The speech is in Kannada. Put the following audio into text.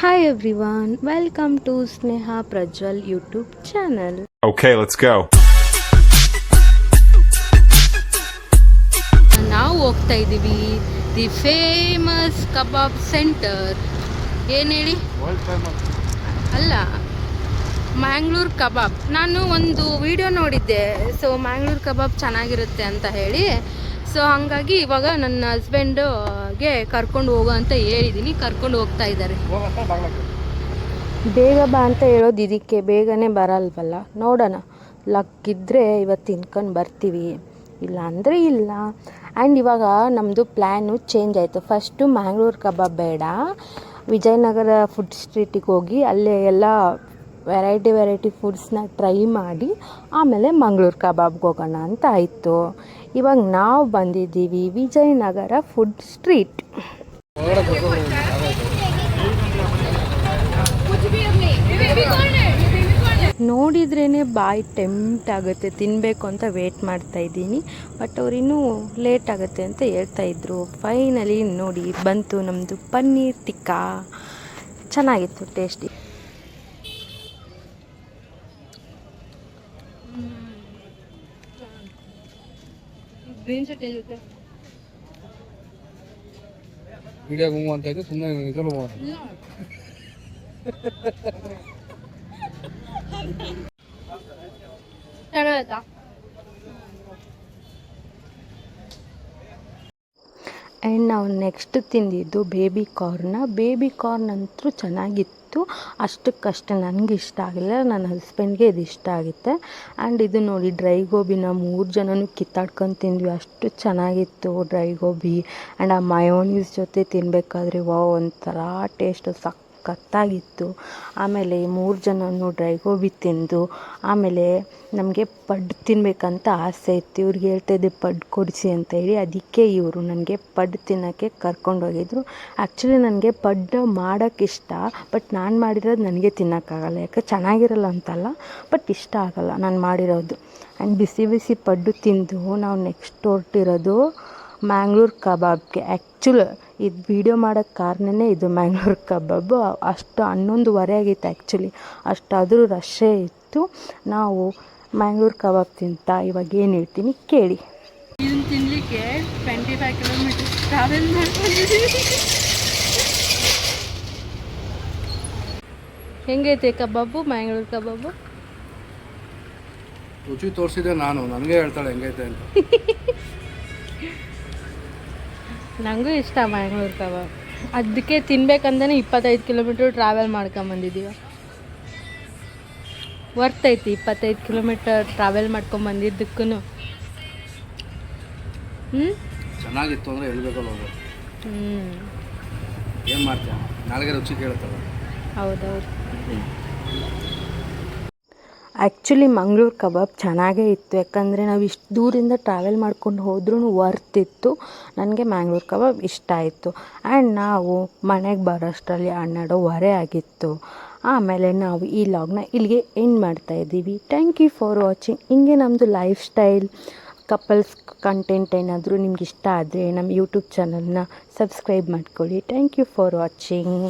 Hi everyone, welcome to Sneha Prajwal YouTube channel. Okay, let's go. ನಾವು ಹೋಗ್ತಾ ಇದ್ದೀವಿ ದಿ ಫೇಮಸ್ ಕಬಾಬ್ ಸೆಂಟರ್. ಏನು ಹೇಳಿ? ಅಲ್ಲ, ಮ್ಯಾಂಗ್ಳೂರ್ ಕಬಾಬ್. ನಾನು ಒಂದು ವಿಡಿಯೋ ನೋಡಿದ್ದೆ, ಸೊ ಮ್ಯಾಂಗ್ಳೂರ್ ಕಬಾಬ್ ಚೆನ್ನಾಗಿರುತ್ತೆ ಅಂತ ಹೇಳಿ. ಸೊ ಹಾಗಾಗಿ ಇವಾಗ ನನ್ನ ಹಸ್ಬೆಂಡ್ಗೆ ಕರ್ಕೊಂಡು ಹೋಗೋ ಅಂತ ಹೇಳಿದ್ದೀನಿ, ಕರ್ಕೊಂಡು ಹೋಗ್ತಾ ಇದ್ದಾರೆ. ಬೇಗ ಬಾ ಅಂತ ಹೇಳೋದು ಇದಕ್ಕೆ, ಬೇಗನೆ ಬರಲ್ವಲ್ಲ. ನೋಡೋಣ, ಲಕ್ ಇದ್ದರೆ ಇವತ್ತು ತಿನ್ಕೊಂಡು ಬರ್ತೀವಿ, ಇಲ್ಲ ಅಂದರೆ ಇಲ್ಲ. ಆ್ಯಂಡ್ ಇವಾಗ ನಮ್ಮದು ಪ್ಲ್ಯಾನು ಚೇಂಜ್ ಆಯಿತು. ಫಸ್ಟು ಮ್ಯಾಂಗ್ಳೂರ್ ಕಬಾಬ್ ಬೇಡ, ವಿಜಯನಗರ ಫುಡ್ ಸ್ಟ್ರೀಟಿಗೆ ಹೋಗಿ ಅಲ್ಲೇ ಎಲ್ಲ ವೆರೈಟಿ ಫುಡ್ಸ್ನ ಟ್ರೈ ಮಾಡಿ ಆಮೇಲೆ ಮಂಗಳೂರು ಕಬಾಬ್ಗೆ ಹೋಗೋಣ ಅಂತ ಆಯಿತು. ಇವಾಗ ನಾವು ಬಂದಿದ್ದೀವಿ ವಿಜಯನಗರ ಫುಡ್ ಸ್ಟ್ರೀಟ್. ನೋಡಿದ್ರೇ ಬಾಯಿ ಟೆಂಪ್ಟ್ ಆಗುತ್ತೆ, ತಿನ್ನಬೇಕು ಅಂತ ವೇಟ್ ಮಾಡ್ತಾ ಇದ್ದೀನಿ. ಬಟ್ ಅವರಿನ್ನೂ ಲೇಟ್ ಆಗುತ್ತೆ ಅಂತ ಹೇಳ್ತಾಯಿದ್ರು. ಫೈನಲಿ ನೋಡಿ ಬಂತು ನಮ್ಮದು ಪನ್ನೀರ್ ಟಿಕ್ಕಾ. ಚೆನ್ನಾಗಿತ್ತು, ಟೇಸ್ಟಿ. ವಿಡಿಯೋ ಮೂವ್ ಅಂತ ಇದೆ, ಸುಮ್ಮನೆ ಇದನ್ನು ಆ್ಯಂಡ್ ನಾವು ನೆಕ್ಸ್ಟ್ ತಿಂದಿದ್ದು ಬೇಬಿ ಕಾರ್ನ್ ಅಂತೂ ಚೆನ್ನಾಗಿತ್ತು. ಅಷ್ಟಕ್ಕಷ್ಟೇ ನನಗೆ ಇಷ್ಟ ಆಗಿಲ್ಲ, ನನ್ನ ಹಸ್ಬೆಂಡ್ಗೆ ಇದು ಇಷ್ಟ ಆಗುತ್ತೆ. ಆ್ಯಂಡ್ ಇದು ನೋಡಿ ಡ್ರೈ ಗೋಬಿನ 3 ಜನನೂ ಕಿತ್ತಾಡ್ಕೊಂಡು ತಿಂದ್ವಿ, ಅಷ್ಟು ಚೆನ್ನಾಗಿತ್ತು ಡ್ರೈ ಗೋಬಿ. ಆ್ಯಂಡ್ ಆ ಮಯೋನೀಸ್ ಜೊತೆ ತಿನ್ನಬೇಕಾದ್ರೆ ವಾವ್, ಒಂಥರ ಟೇಸ್ಟು ಸಖತ್ತಾಗಿತ್ತು. ಆಮೇಲೆ 3 ಜನನು ಡ್ರೈ ಗೋಬಿ ತಿಂದು ಆಮೇಲೆ ನಮಗೆ ಪಡ್ಡು ತಿನ್ನಬೇಕಂತ ಆಸೆ ಇತ್ತು. ಇವ್ರಿಗೆ ಹೇಳ್ತಾಯಿದ್ದೆ ಪಡ್ಡು ಕೊಡಿಸಿ ಅಂತ ಹೇಳಿ, ಅದಕ್ಕೆ ಇವರು ನನಗೆ ಪಡ್ಡು ತಿನ್ನೋಕ್ಕೆ ಕರ್ಕೊಂಡೋಗಿದ್ರು. ಆ್ಯಕ್ಚುಲಿ ನನಗೆ ಪಡ್ಡು ಮಾಡೋಕ್ಕಿಷ್ಟ, ಬಟ್ ನಾನು ಮಾಡಿರೋದು ನನಗೆ ತಿನ್ನೋಕ್ಕಾಗಲ್ಲ, ಯಾಕೆ ಚೆನ್ನಾಗಿರಲ್ಲ ಅಂತಲ್ಲ, ಬಟ್ ಇಷ್ಟ ಆಗಲ್ಲ ನಾನು ಮಾಡಿರೋದು. ಆ್ಯಂಡ್ ಬಿಸಿ ಬಿಸಿ ಪಡ್ಡು ತಿಂದು ನಾವು ನೆಕ್ಸ್ಟ್ ಹೊರಟಿರೋದು ಮ್ಯಾಂಗ್ಳೂರ್ ಕಬಾಬ್ಗೆ. ಆ್ಯಕ್ಚುಲಿ ಇದು ವೀಡಿಯೋ ಮಾಡೋಕ್ಕೆ ಕಾರಣನೇ ಇದು, ಮ್ಯಾಂಗ್ಳೂರ್ ಕಬಾಬು. ಅಷ್ಟು 11:30 ಆಗಿತ್ತು ಆ್ಯಕ್ಚುಲಿ, ಅಷ್ಟಾದರೂ ರಶ್ಶೇ ಇತ್ತು. ನಾವು ಮ್ಯಾಂಗ್ಳೂರ್ ಕಬಾಬ್ ತಿಂತ ಇವಾಗ ಏನು ಹೇಳ್ತೀನಿ ಕೇಳಿ. ಇದನ್ನು ತಿನ್ನಲಿಕ್ಕೆ 25 ಕಿಲೋಮೀಟರ್ ಟ್ರಾವೆಲ್ ಮಾಡ್ಕೊಂಡಿದ್ದೀವಿ. ಹೆಂಗೈತೆ ಕಬಾಬು, ಮ್ಯಾಂಗ್ಳೂರ್ ಕಬಾಬು? ರುಚಿ ತೋರಿಸಿದೆ ನಾನು, ನನಗೆ ಹೇಳ್ತಾಳೆ ಹೆಂಗೈತೆ ಅಂತ. ನನಗೂ ಇಷ್ಟ ಮ್ಯಾಂಗ್ಳೂರ್ ಕಬಾಬ್, ಅದಕ್ಕೆ ತಿನ್ಬೇಕಂದ್ರೆ 25 ಕಿಲೋಮೀಟ್ರ್ ಟ್ರಾವೆಲ್ ಮಾಡ್ಕೊಂಬಂದಿದ್ದೀವಿ. ವರ್ತ್ ಐತಿ 25 ಕಿಲೋಮೀಟರ್ ಟ್ರಾವೆಲ್ ಮಾಡ್ಕೊಂಬಂದಿದ್ದಕ್ಕೂ. ಚೆನ್ನಾಗಿತ್ತು ಅಂದರೆ ಹೇಳ್ಬೇಕಲ್ಲ ಅವರು. ಏನು ಮಾಡ್ತೀಯ, ನಾಳೆಗೆ ರುಚಿ ಕೇಳುತ್ತಲ್ಲ. ಹೌದೌದು. ಆ್ಯಕ್ಚುಲಿ ಮಂಗಳೂರು ಕಬಾಬ್ ಚೆನ್ನಾಗೇ ಇತ್ತು, ಯಾಕಂದರೆ ನಾವು ಇಷ್ಟು ದೂರಿಂದ ಟ್ರಾವೆಲ್ ಮಾಡ್ಕೊಂಡು ಹೋದ್ರೂ ವರ್ತ್ ಇತ್ತು. ನನಗೆ ಮ್ಯಾಂಗ್ಳೂರು ಕಬಾಬ್ ಇಷ್ಟ ಆಯಿತು. ಆ್ಯಂಡ್ ನಾವು ಮನೆಗೆ ಬರೋಷ್ಟರಲ್ಲಿ 12:30 ಆಗಿತ್ತು. ಆಮೇಲೆ ನಾವು ಈ ಲಾಗ್ನ ಇಲ್ಲಿಗೆ ಎಂಡ್ ಮಾಡ್ತಾಯಿದ್ದೀವಿ. Thank you for watching. ಹಿಂಗೆ ನಮ್ಮದು ಲೈಫ್ ಸ್ಟೈಲ್ ಕಪಲ್ಸ್ ಕಂಟೆಂಟ್ ಏನಾದರೂ ನಿಮ್ಗೆ ಇಷ್ಟ ಆದರೆ ನಮ್ಮ ಯೂಟ್ಯೂಬ್ ಚಾನಲ್ನ ಸಬ್ಸ್ಕ್ರೈಬ್ ಮಾಡ್ಕೊಳ್ಳಿ. Thank you for watching.